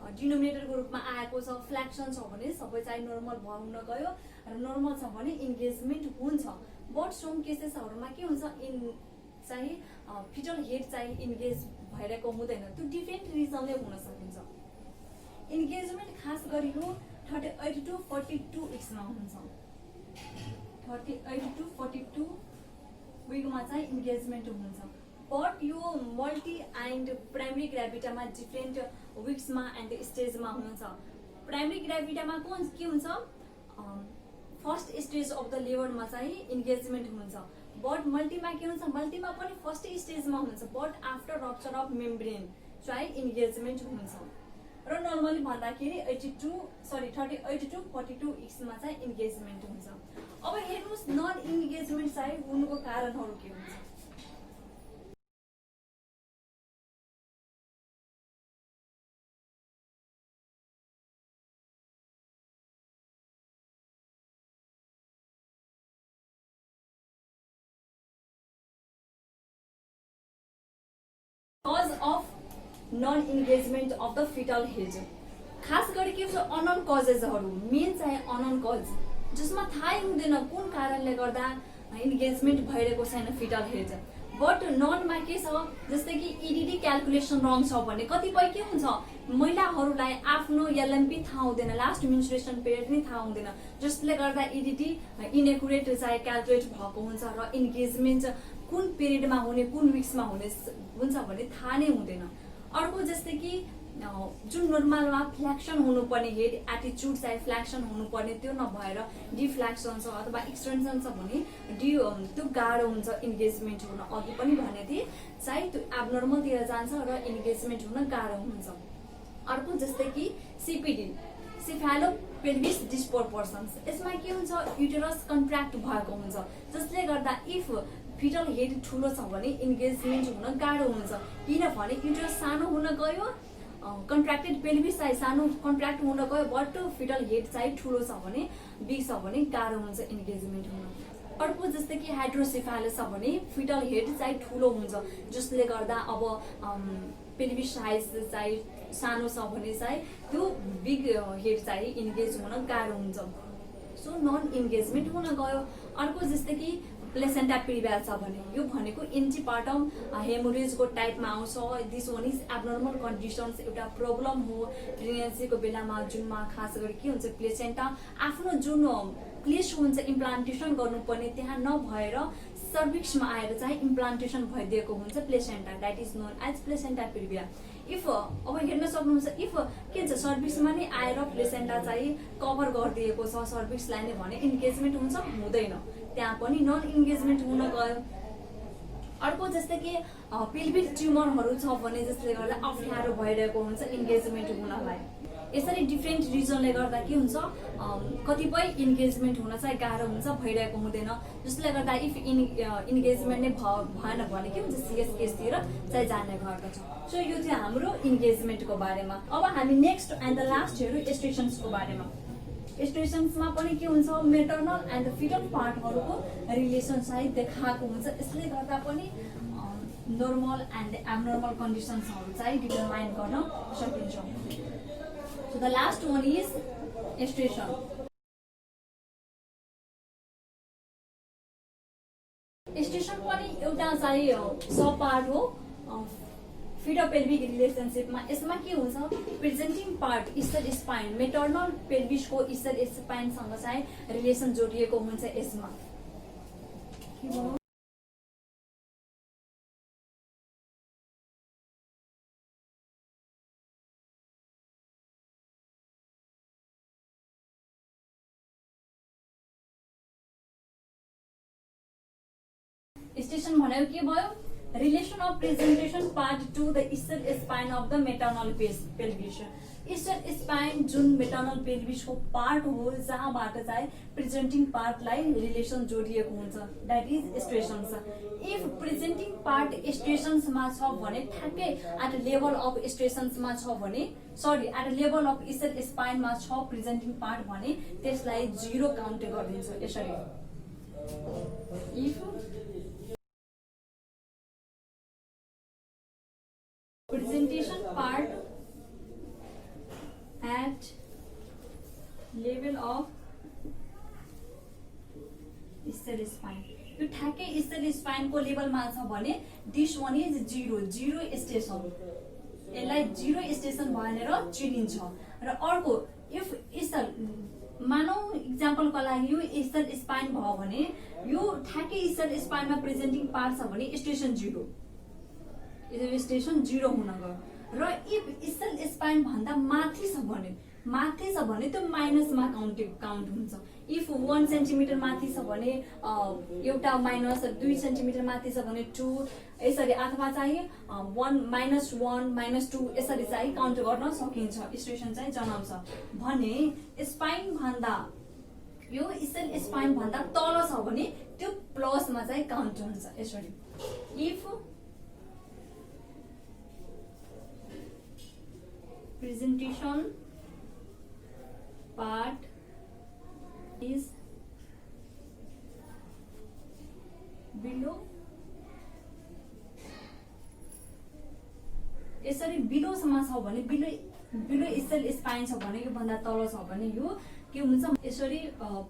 डिनोमिनेटरको रूपमा आएको छ, फ्ल्याक्सन छ भने सबै चाहिँ नर्मल हुन गयो, र नर्मल छ भने इन्गेजमेन्ट हुन्छ। बट सम केसेसहरूमा के हुन्छ, चाहिँ फिटल हेड चाहिँ इन्गेज भइरहेको हुँदैन, त्यो डिफ्रेन्ट रिजनले हुन सकिन्छ। इन्गेजमेन्ट खास गरी यो 38 to 42 विक्समा हुन्छ। 38 to 42 विकमा चाहिँ इन्गेजमेन्ट हुन्छ। बट यो मल्टी एन्ड प्राइमरी ग्राभिटामा डिफ्रेन्ट विक्समा एन्ड स्टेजमा हुन्छ। प्राइमरी ग्राभिटामा के हुन्छ, फर्स्ट स्टेज अफ द लेबरमा चाहिँ इन्गेजमेन्ट हुन्छ, बट मल्टीमा के हुन्छ, मल्टीमा पनि फर्स्ट स्टेजमा हुन्छ, but after rupture of membrane चाहिँ इन्गेजमेन्ट हुन्छ। र नर्मली भन्दाखेरि 32-42 विक्समा चाहिँ इन्गेजमेन्ट हुन्छ। अब हेर्नुहोस् नन इन्गेजमेन्ट चाहिँ हुनुको कारणहरू के हुन्छ। Cause of non engagement of the fetal head, खास गरी के हुन्छ अननोन कजेसहरू, मेन चाहिँ अननोन कज जसमा थाहै हुँदैन कुन कारणले गर्दा इन्गेजमेन्ट भइरहेको छैन फिटल हेड। बट ननमा के छ, जस्तै कि इडिडी क्यालकुलेसन रङ छ भने कतिपय के हुन्छ, महिलाहरूलाई आफ्नो एलएमपी थाहा हुँदैन, लास्ट मेन्स्ट्रुएसन पिरियड नै थाहा हुँदैन, जसले गर्दा इडिडी इनएकुरेट चाहिँ क्यालकुलेट भएको हुन्छ र इन्गेजमेन्ट कुन पिरियडमा हुने कुन विक्समा हुने हुन्छ भने थाहा नै हुँदैन। अर्को जस्तै कि जुन नर्मलमा फ्ल्याक्सन हुनुपर्ने हेड एटिच्युड चाहिँ फ्ल्याक्सन हुनुपर्ने त्यो नभएर डिफ्ल्याक्सन छ अथवा एक्सटेन्सन छ भने त्यो गाह्रो हुन्छ इन्गेजमेन्ट हुन। अघि पनि भने थिएँ चाहिँ त्यो एबनर्मलतिर जान्छ र इन्गेजमेन्ट हुन गाह्रो हुन्छ। अर्को जस्तै कि सिपिडी सिफेलोपेल्भिस डिस्प्रोपोर्सन्स, यसमा के हुन्छ युटेरस कन्ट्र्याक्ट भएको हुन्छ, जसले गर्दा इफ फिटल हेड ठुलो छ भने इन्गेजमेन्ट हुन गाह्रो हुन्छ, किनभने युटेरस सानो हुन गयो, कन्ट्र्याक्टेड पेल्भिस चाहिँ सानो कन्ट्र्याक्ट हुन गयो, बट फिटल हेड चाहिँ ठुलो छ भने बिग छ भने गाह्रो हुन्छ इन्गेजमेन्ट हुन। अर्को जस्तै कि हाइड्रोसेफालस छ भने फिटल हेड चाहिँ ठुलो हुन्छ, जसले गर्दा अब पेल्भिस साइज चाहिँ सानो छ भने चाहिँ त्यो बिग हेड चाहिँ इन्गेज हुन गाह्रो हुन्छ, सो नन इन्गेजमेन्ट हुन गयो। अर्को जस्तै कि प्लेसेन्टा प्रिभ्या छ भने यो भनेको एन्टिपार्टम हेमोरेजको टाइपमा आउँछ। This one is abnormal conditions, एउटा प्रब्लम हो प्रेग्नेन्सीको बेलामा, जुनमा खास गरी के हुन्छ प्लेसेन्टा आफ्नो जुन प्लेस हुन्छ इम्प्लान्टेसन गर्नुपर्ने त्यहाँ नभएर सर्भिक्समा आएर चाहिँ इम्प्लान्टेसन भइदिएको हुन्छ placenta, that is known as placenta previa. If अब हेर्न सक्नुहुन्छ इफ के हुन्छ सर्भिक्समा नै आएर प्लेसेन्टा चाहिँ कभर गरिदिएको छ सर्भिक्सलाई नै भने इन्गेजमेन्ट हुन्छ हुँदैन, त्यहाँ पनि नन इन्गेजमेन्ट हुन गयो। अर्को जस्तै कि पेल्भिक ट्युमरहरू छ भने जसले गर्दा अप्ठ्यारो भइरहेको हुन्छ इन्गेजमेन्ट हुनलाई। यसरी डिफ्रेन्ट रिजनले गर्दा के हुन्छ कतिपय इन्गेजमेन्ट हुन चाहिँ गाह्रो हुन्छ, भइरहेको हुँदैन, जसले गर्दा इफ इन्गेजमेन्ट नै भएन भने के हुन्छ सिरियस केसतिर चाहिँ जाने गर्दछ। सो यो चाहिँ हाम्रो इन्गेजमेन्टको बारेमा। अब हामी नेक्स्ट एन्ड द लास्ट हेरौँ एस्ट्रेसन्सको बारेमा। एस्ट्रेसन्समा पनि के हुन्छ मेटर्नल एन्ड फिटल पार्टहरूको रिलेसन चाहिँ देखाएको हुन्छ, यसले गर्दा पनि नर्मल एन्ड एबनर्मल कन्डिसन्सहरू चाहिँ डिटरमाइन गर्न सकिन्छ। So the last one is estrogen. Estrogen पनि एउटा चाहिँ सब पार्ट हो फिटोपेल्भिक रिलेसनसिपमा। यसमा के हुन्छ presenting part ischial spine maternal पेल्भिसको इस्टर स्पाइनसँग चाहिँ रिलेसन जोडिएको हुन्छ यसमा। स्टेशन भनेको के भयो relation of presentation part to the ischial spine of the maternal pelvis. Ischial spine जुन मेटर्नल पेल्भिसको पार्ट हो जहाँबाट चाहिँ प्रेजेन्टिङ पार्टलाई रिलेसन जोडिएको हुन्छ, that is stations. If presenting part स्ट्रेसन्समा छ भने ठ्याक्कै एट लेभल अफ स्ट्रेसन्समा छ भने एट लेभल अफ इस्टर स्पाइनमा छ प्रेजेन्टिङ पार्ट भने त्यसलाई 0 काउन्ट गरिदिन्छ। यसरी if presentation part at level of ischial spine, यो ठ्याक्कै ischial spine को लेभलमा छ भने this one is 0 स्टेसन, यसलाई 0 स्टेसन भनेर चिनिन्छ। र अर्को इफ ischial मानौ इक्जाम्पलको लागि यो ischial spine भयो भने यो ठ्याक्कै ischial spine मा प्रेजेन्टिङ पार्ट छ भने स्टेसन 0 स्टेसन 0 हुन गयो र इफ इसल स्पाइन भन्दा माथि छ भने त्यो माइनसमा काउन्ट हुन्छ। इफ 1 सेन्टिमिटर माथि छ भने एउटा माइनस, 2 सेन्टिमिटर माथि छ भने 2, यसरी अथवा चाहिँ 1 -1 -2 यसरी चाहिँ काउन्ट गर्न सकिन्छ, स्टेसन चाहिँ जनाउँछ। भने स्पाइन भन्दा यो इसल स्पाइन भन्दा तल छ भने त्यो प्लसमा चाहिँ काउन्ट हुन्छ। यसरी if presentation part is below, यसरी बिलोसम्म छ भने बिलो इसल स्पाइन छ भने यो भन्दा तल छ भने यो के हुन्छ, यसरी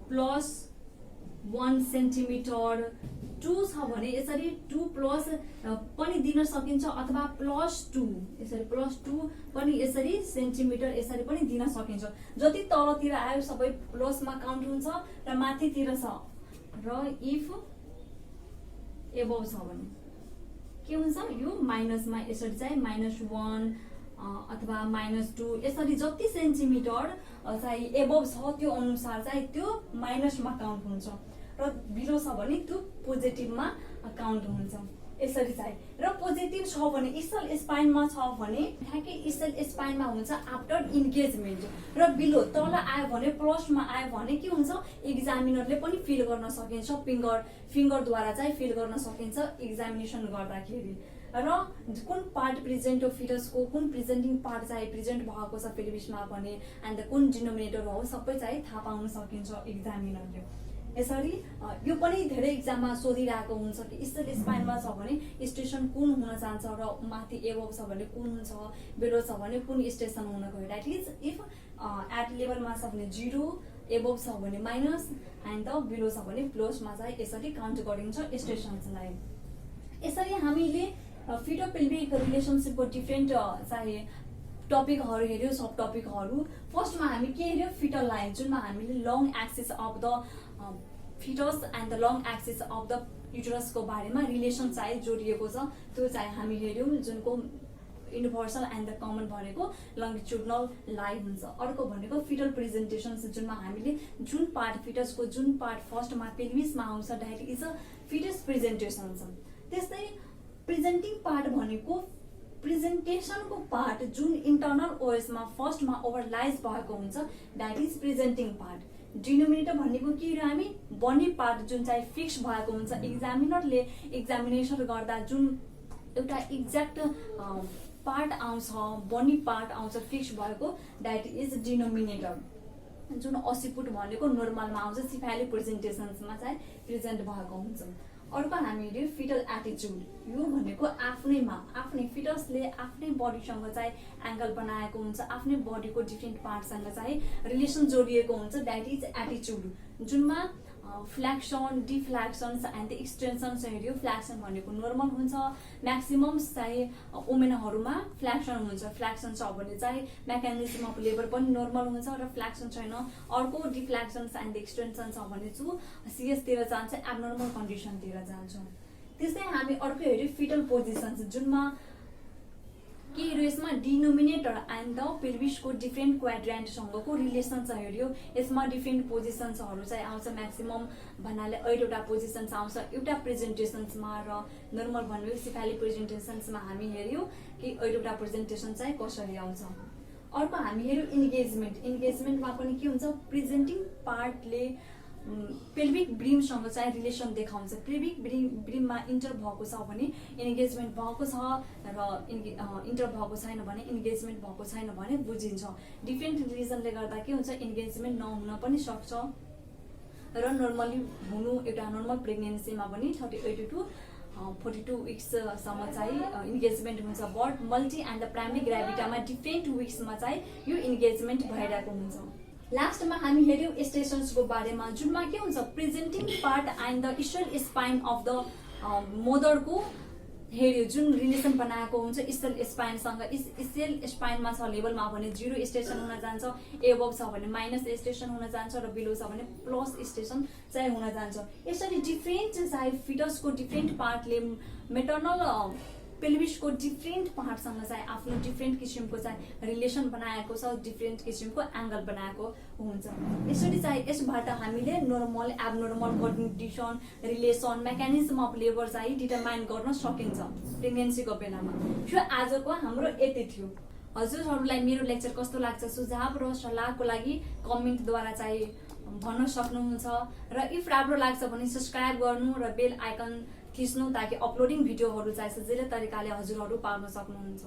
+1 सेन्टिमिटर 2 छ भने यसरी 2 प्लस पनि दिन सकिन्छ अथवा +2, यसरी +2 पनि यसरी सेन्टिमिटर यसरी पनि दिन सकिन्छ। जति तलतिर आयो सबै प्लसमा काउन्ट हुन्छ र माथितिर छ र इफ एबभ छ भने के हुन्छ, यो माइनसमा यसरी चाहिँ -1 अथवा -2 यसरी जति सेन्टिमिटर चाहिँ एबभ छ त्यो अनुसार चाहिँ त्यो माइनसमा काउन्ट हुन्छ र बिलो छ भने त्यो पोजिटिभमा काउन्ट हुन्छ। यसरी चाहिँ र पोजिटिभ छ भने इसल स्पाइनमा छ भने ठ्याक्कै इसल स्पाइनमा हुन्छ आफ्टर इन्गेजमेन्ट र बिलो तल आयो भने प्लसमा आयो भने के हुन्छ, एक्जामिनरले पनि फिल गर्न सकिन्छ, फिङ्गरद्वारा चाहिँ फिल गर्न सकिन्छ एक्जामिनेसन गर्दाखेरि। र कुन पार्ट प्रेजेन्ट हो फिटसको, कुन प्रेजेन्टिङ पार्ट चाहिँ प्रेजेन्ट भएको छ पेल्भिसमा भने एन्ड कुन डिनोमिनेटर हो सबै चाहिँ थाहा पाउन सकिन्छ एक्जामिनरले। यसरी यो पनि धेरै एक्जाममा सोधिरहेको हुन्छ कि इसल स्पाइनमा छ भने स्टेसन कुन हुन जान्छ र माथि एबभ छ भने कुन हुन्छ, बेलो छ भने कुन स्टेसन हुन गयो। द्याट इज इफ एट लेभलमा छ भने 0, एबभ छ भने माइनस एन्ड बिलो छ भने प्लसमा चाहिँ यसरी काउन्ट गरिन्छ स्टेसन्सलाई। यसरी हामीले फिटो पेल्भिक रिलेसनसिपको डिफ्रेन्ट चाहिँ टपिकहरू हेऱ्यो, सब टपिकहरू। फर्स्टमा हामी के हेऱ्यो, फिटल लाइन, जुनमा हामीले long axis of the fetus and the long axis of the युटरसको बारेमा रिलेसन चाहिँ जोडिएको छ त्यो चाहिँ हामी हेऱ्यौँ, जुनको युनिभर्सल एन्ड द कमन भनेको लङ्गिट्युडनल लाइन हुन्छ। अर्को भनेको फिटल प्रेजेन्टेसन्स, जुनमा हामीले जुन पार्ट फिटसको जुन पार्ट फर्स्टमा पेल्भिसमा आउँछ that is a fetus presentation छ। त्यस्तै प्रेजेन्टिङ पार्ट भनेको प्रेजेन्टेसनको पार्ट जुन इन्टर्नल ओएसमा फर्स्टमा ओभरलाइज भएको हुन्छ that is presenting part. Denominator भनेको के हो, हामी बनी पार्ट जुन चाहिँ फिक्स भएको हुन्छ, एक्जामिनरले एक्जामिनेसन गर्दा जुन एउटा एक्ज्याक्ट पार्ट आउँछ, बनी पार्ट आउँछ फिक्स भएको द्याट इज डिनोमिनेटर। जुन 80 फुट भनेको नर्मलमा आउँछ, सिफाली प्रेजेन्टेसन्समा चाहिँ प्रेजेन्ट भएको हुन्छ। अर्को हामीले फिटल एटिच्युड, यो भनेको आफ्नै फिटसले आफ्नै बडीसँग चाहिँ एङ्गल बनाएको हुन्छ, आफ्नै बडीको डिफ्रेन्ट पार्टसँग चाहिँ रिलेसन जोडिएको हुन्छ द्याट इज एटिच्युड। जुनमा फ्ल्याक्सन, डिफ्ल्याक्सन्स एन्ड एक्सटेन्सन्स हेऱ्यो। फ्ल्याक्सन भनेको नर्मल हुन्छ, म्याक्सिमम चाहिँ वुमेनहरूमा फ्ल्याक्सन हुन्छ। फ्ल्याक्सन छ भने चाहिँ मेकानिजम अफ लेबर पनि नर्मल हुन्छ र फ्ल्याक्सन छैन, अर्को डिफ्ल्याक्सन्स एन्ड एक्सटेन्सन छ भने चाहिँ सिएसतिर जान्छ, एबनर्मल कन्डिसनतिर जान्छ। त्यस्तै हामी अर्को हेऱ्यो फिटल पोजिसन्स, जुनमा के हेऱ्यो, यसमा डिनोमिनेटर एन्ड द पेल्भिसको डिफ्रेन्ट क्वाड्रेन्टसँगको रिलेसन चाहिँ हेऱ्यो। यसमा डिफ्रेन्ट पोजिसन्सहरू चाहिँ आउँछ, म्याक्सिमम भन्नाले 8वटा पोजिसन्स आउँछ एउटा प्रेजेन्टेसन्समा र नर्मल भनेको सिफाली प्रेजेन्टेसन्समा हामी हेऱ्यौँ कि 8वटा प्रेजेन्टेसन चाहिँ कसरी आउँछ। अर्को हामी हेऱ्यौँ इन्गेजमेन्टमा पनि के हुन्छ, प्रेजेन्टिङ पार्टले पेल्भिक ब्रिमसँग चाहिँ रिलेसन देखाउँछ। पेल्भिक ब्रिममा इन्टर भएको छ भने इन्गेजमेन्ट भएको छ र इन्टर भएको छैन भने इन्गेजमेन्ट भएको छैन भने बुझिन्छ। डिफ्रेन्ट रिजनले गर्दा के हुन्छ, इन्गेजमेन्ट नहुन पनि सक्छ र नर्मली हुनु, एउटा नर्मल प्रेग्नेन्सीमा पनि 38 to 42 विक्ससम्म चाहिँ इन्गेजमेन्ट हुन्छ। But multi and the primary ग्राभिटामा डिफ्रेन्ट विक्समा चाहिँ यो इन्गेजमेन्ट भइरहेको हुन्छ। लास्टमा हामी हेऱ्यौँ स्टेसन्सको बारेमा, जुनमा के हुन्छ, presenting part and the ischial spine of the मदरको हेऱ्यो, जुन रिलेसन बनाएको हुन्छ इस्टल स्पाइनसँग। इस्टल स्पाइनमा छ लेभलमा भने 0 स्टेसन हुन जान्छ, एबभ छ भने माइनस स्टेसन हुन जान्छ र बिलो छ भने प्लस स्टेसन चाहिँ हुन जान्छ। यसरी डिफ्रेन्ट चाहिँ फिटसको डिफ्रेन्ट पार्टले मेटर्नल पेल्भिसको डिफ्रेन्ट पार्टसँग चाहिँ आफ्नो डिफ्रेन्ट किसिमको चाहिँ रिलेसन बनाएको छ, डिफ्रेन्ट किसिमको एङ्गल बनाएको हुन्छ। यसरी चाहिँ यसबाट हामीले normal abnormal coordination relation mechanism of labour चाहिँ डिटरमाइन गर्न सकिन्छ प्रेग्नेन्सीको बेलामा। सो आजको हाम्रो यति थियो। हजुरहरूलाई मेरो लेक्चर कस्तो लाग्छ सुझाव र सल्लाहको लागि कमेन्टद्वारा चाहिँ भन्न सक्नुहुन्छ र इफ राम्रो लाग्छ भने सब्सक्राइब गर्नु र बेल आइकन थिच्नु ताकि अपलोडिङ भिडियोहरू चाहिँ सजिलै तरिकाले हजुरहरू पाउन सक्नुहुन्छ।